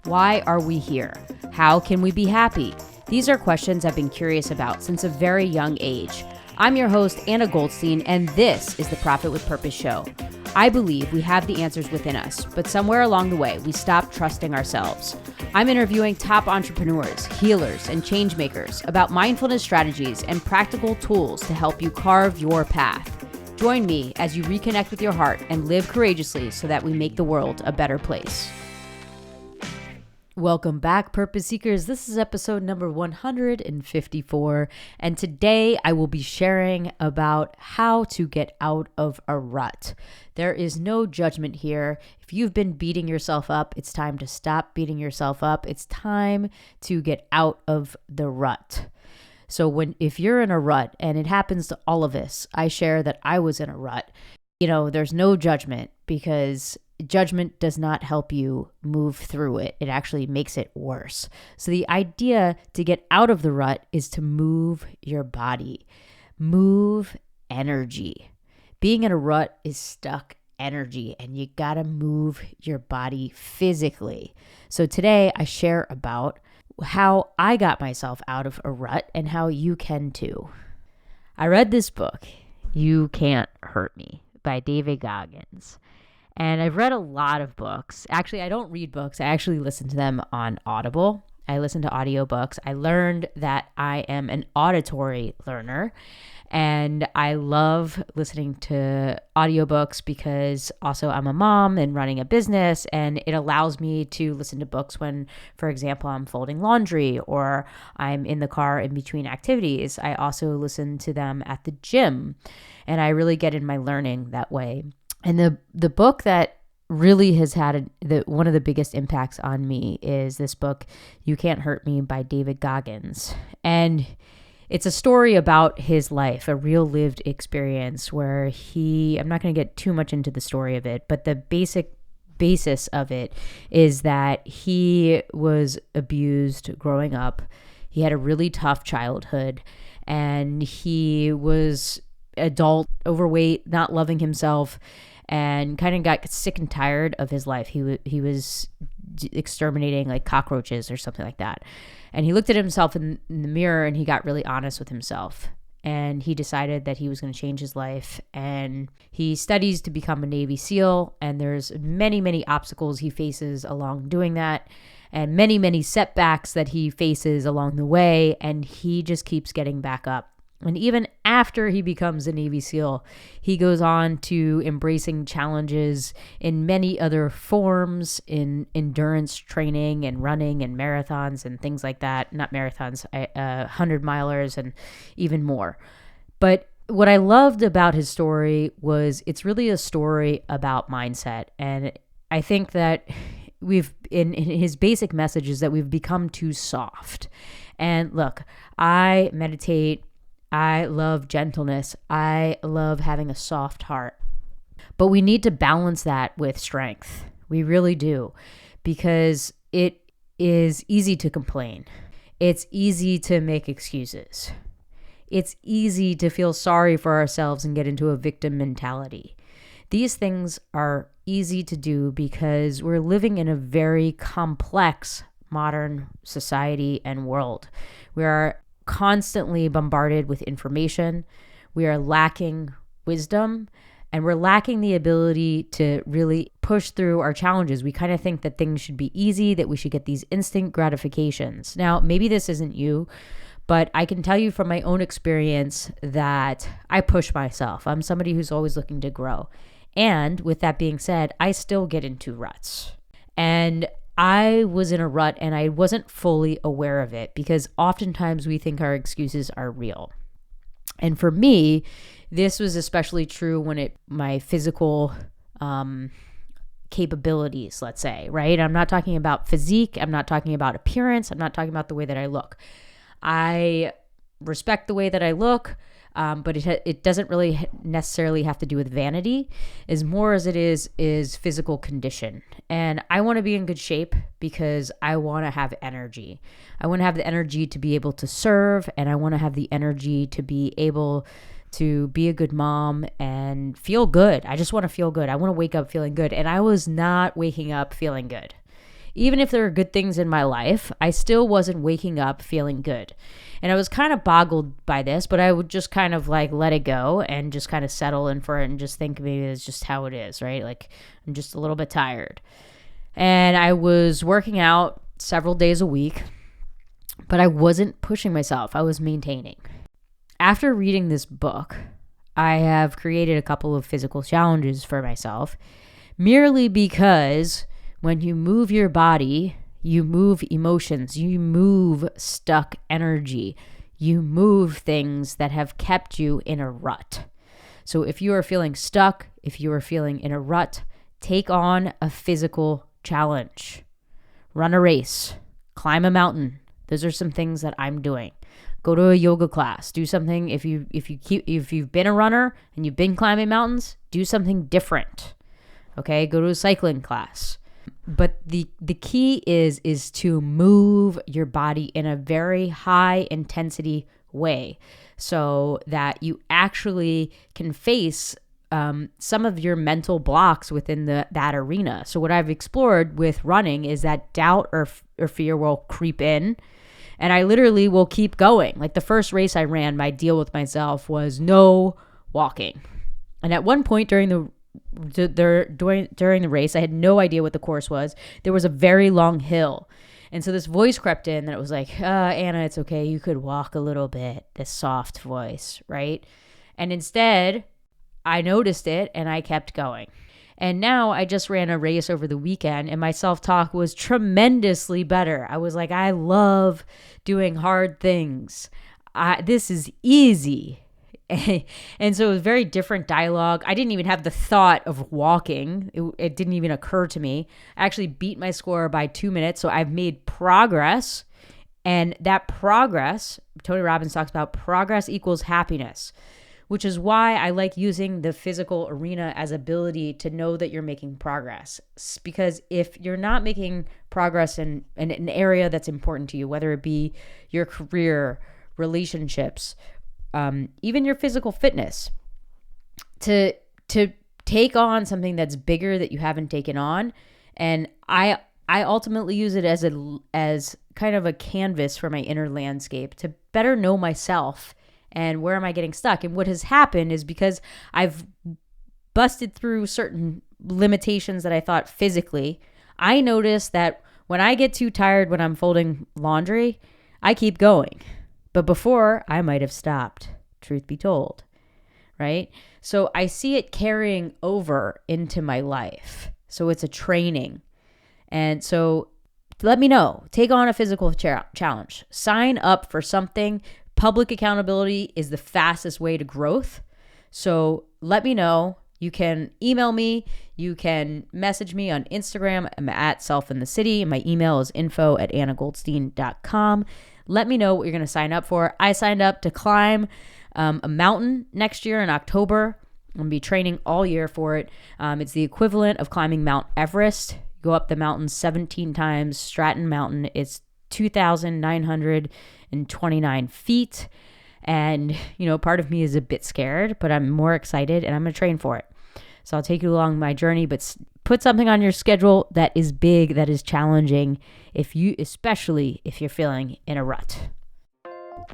Why are we here? How can we be happy? These are questions I've been curious about since a very young age. I'm your host, Anna Goldstein, and this is the Profit with Purpose show. I believe we have the answers within us, but somewhere along the way, we stop trusting ourselves. I'm interviewing top entrepreneurs, healers, and change makers about mindfulness strategies and practical tools to help you carve your path. Join me as you reconnect with your heart and live courageously so that we make the world a better place. Welcome back, Purpose Seekers. This is episode number 154, and today I will be sharing about how to get out of a rut. There is no judgment here. If you've been beating yourself up, it's time to stop beating yourself up. It's time to get out of the rut. So if you're in a rut, and it happens to all of us, I share that I was in a rut. There's no judgment because judgment does not help you move through it. It actually makes it worse. So the idea to get out of the rut is to move your body, move energy. Being in a rut is stuck energy, and you gotta move your body physically. So today I share about how I got myself out of a rut and how you can too. I read this book, You Can't Hurt Me, by David Goggins. And I've read a lot of books. Actually, I don't read books. I actually listen to them on Audible. I listen to audiobooks. I learned that I am an auditory learner, and I love listening to audiobooks because also I'm a mom and running a business, and it allows me to listen to books when, for example, I'm folding laundry or I'm in the car in between activities. I also listen to them at the gym, and I really get in my learning that way. And the book that really has had one of the biggest impacts on me is this book, You Can't Hurt Me, by David Goggins. And it's a story about his life, a real lived experience where I'm not going to get too much into the story of it, but the basis of it is that he was abused growing up. He had a really tough childhood, and he was adult, overweight, not loving himself, and kind of got sick and tired of his life. He was exterminating like cockroaches or something like that. And he looked at himself in the mirror, and he got really honest with himself. And he decided that he was going to change his life. And he studies to become a Navy SEAL. And there's many, many obstacles he faces along doing that, and many, many setbacks that he faces along the way. And he just keeps getting back up. And even after he becomes a Navy SEAL, he goes on to embracing challenges in many other forms, in endurance training and running and marathons and things like that. Not marathons, 100-milers and even more. But what I loved about his story was it's really a story about mindset. And I think that in his basic message is that we've become too soft. And look, I meditate. I love gentleness. I love having a soft heart. But we need to balance that with strength. We really do. Because it is easy to complain. It's easy to make excuses. It's easy to feel sorry for ourselves and get into a victim mentality. These things are easy to do because we're living in a very complex modern society and world. We are constantly bombarded with information. We are lacking wisdom, and we're lacking the ability to really push through our challenges. We kind of think that things should be easy, that we should get these instant gratifications. Now, maybe this isn't you, but I can tell you from my own experience that I push myself. I'm somebody who's always looking to grow. And with that being said, I still get into ruts. And I was in a rut, and I wasn't fully aware of it because oftentimes we think our excuses are real. And for me, this was especially true when my physical capabilities, let's say, right? I'm not talking about physique. I'm not talking about appearance. I'm not talking about the way that I look. I respect the way that I look. But it doesn't really necessarily have to do with vanity, as more as it is physical condition. And I want to be in good shape because I want to have energy. I want to have the energy to be able to serve, and I want to have the energy to be able to be a good mom and feel good. I just want to feel good. I want to wake up feeling good. And I was not waking up feeling good. even if there were good things in my life, I still wasn't waking up feeling good. And I was kind of boggled by this, but I would just kind of like let it go and just kind of settle in for it and just think maybe it's just how it is, right? Like I'm just a little bit tired. And I was working out several days a week, but I wasn't pushing myself. I was maintaining. After reading this book, I have created a couple of physical challenges for myself, merely because when you move your body, you move emotions, you move stuck energy, you move things that have kept you in a rut. So if you are feeling stuck, if you are feeling in a rut, take on a physical challenge. Run a race, climb a mountain. Those are some things that I'm doing. Go to a yoga class. Do something. If you've been a runner and you've been climbing mountains, do something different. Okay, go to a cycling class. But the key is to move your body in a very high intensity way so that you actually can face some of your mental blocks within that arena. So what I've explored with running is that doubt or fear will creep in, and I literally will keep going. Like the first race I ran, my deal with myself was no walking. And at one point during the race, I had no idea what the course was. There was a very long hill. And so this voice crept in that it was like, Anna, it's okay. You could walk a little bit. This soft voice, right? And instead, I noticed it and I kept going. And now I just ran a race over the weekend and my self-talk was tremendously better. I was like, I love doing hard things. This is easy. And so it was very different dialogue. I didn't even have the thought of walking. It didn't even occur to me. I actually beat my score by 2 minutes. So I've made progress. And that progress, Tony Robbins talks about progress equals happiness, which is why I like using the physical arena as ability to know that you're making progress. Because if you're not making progress in an area that's important to you, whether it be your career, relationships, even your physical fitness, to take on something that's bigger that you haven't taken on. And I ultimately use it as kind of a canvas for my inner landscape to better know myself and where am I getting stuck. And what has happened is because I've busted through certain limitations that I thought physically, I noticed that when I get too tired when I'm folding laundry, I keep going. But before, I might have stopped, truth be told, right? So I see it carrying over into my life. So it's a training. And so let me know. Take on a physical challenge. Sign up for something. Public accountability is the fastest way to growth. So let me know. You can email me. You can message me on Instagram. I'm at selfinthecity. And my email is info@annagoldstein.com. Let me know what you're going to sign up for. I signed up to climb a mountain next year in October. I'm going to be training all year for it. It's the equivalent of climbing Mount Everest. You go up the mountain 17 times. Stratton Mountain. It's 2,929 feet. And, part of me is a bit scared, but I'm more excited and I'm going to train for it. So I'll take you along my journey, but put something on your schedule that is big, that is challenging, especially if you're feeling in a rut.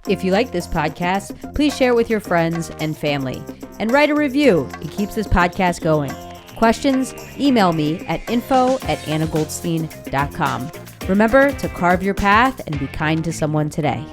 If you like this podcast, please share it with your friends and family and write a review. It keeps this podcast going. Questions? Email me at info@annagoldstein.com. Remember to carve your path and be kind to someone today.